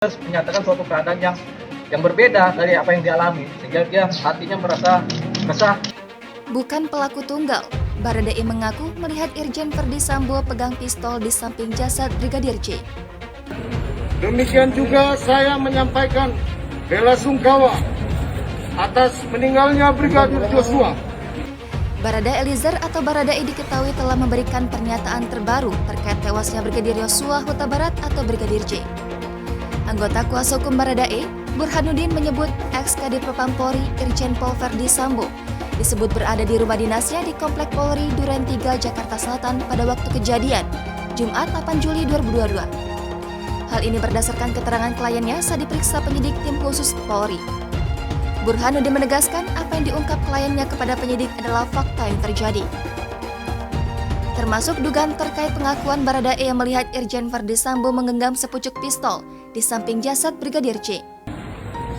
menyatakan suatu keadaan yang berbeda dari apa yang dialami, sehingga dia hatinya merasa resah. Bukan pelaku tunggal, Baradae mengaku melihat Irjen Verdi Sambo pegang pistol di samping jasad Brigadir J. Demikian juga saya menyampaikan bela sungkawa atas meninggalnya Brigadir Joshua. Barada Eliezer atau Baradae diketahui telah memberikan pernyataan terbaru terkait tewasnya Brigadir Yosua Huta Barat atau Brigadir J. Anggota kuasa hukum Baradae, Burhanuddin menyebut ex-Kadif Propam Polri Irjen Pol Verdi Sambo disebut berada di rumah dinasnya di Komplek Polri Duren 3, Jakarta Selatan pada waktu kejadian, Jumat 8 Juli 2022. Hal ini berdasarkan keterangan kliennya saat diperiksa penyidik tim khusus Polri. Burhanuddin menegaskan apa yang diungkap kliennya kepada penyidik adalah fakta yang terjadi. Termasuk dugaan terkait pengakuan Baradae yang melihat Irjen Verdi Sambo menggenggam sepucuk pistol di samping jasad Brigadir J.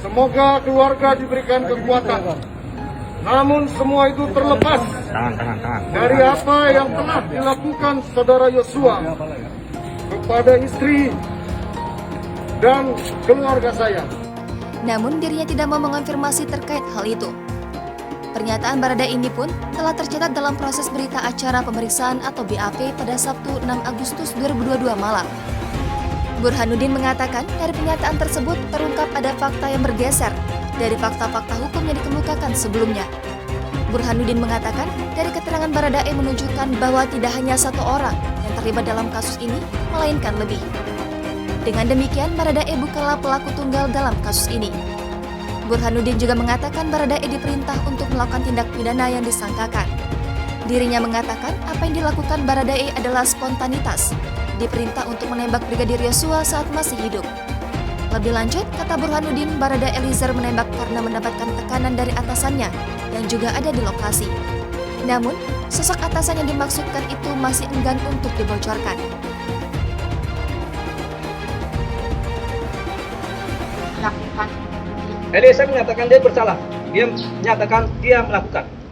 Semoga keluarga diberikan kekuatan. Namun semua itu terlepas dari apa yang telah dilakukan saudara Yosua kepada istri dan keluarga saya. Namun dirinya tidak mau mengonfirmasi terkait hal itu. Pernyataan Baradae ini pun telah tercatat dalam proses berita acara pemeriksaan atau BAP pada Sabtu 6 Agustus 2022 malam. Burhanuddin mengatakan dari pernyataan tersebut terungkap ada fakta yang bergeser dari fakta-fakta hukum yang dikemukakan sebelumnya. Burhanuddin mengatakan dari keterangan Baradae menunjukkan bahwa tidak hanya satu orang yang terlibat dalam kasus ini, melainkan lebih. Dengan demikian, Baradae bukanlah pelaku tunggal dalam kasus ini. Burhanuddin juga mengatakan Baradae diperintah untuk melakukan tindak pidana yang disangkakan. Dirinya mengatakan apa yang dilakukan Baradae adalah spontanitas, diperintah untuk menembak Brigadir Yosua saat masih hidup. Lebih lanjut, kata Burhanuddin, Barada Eliezer menembak karena mendapatkan tekanan dari atasannya yang juga ada di lokasi. Namun, sosok atasan yang dimaksudkan itu masih enggan untuk dibocorkan. Eliezer menyatakan dia bersalah. Dia menyatakan dia melakukan.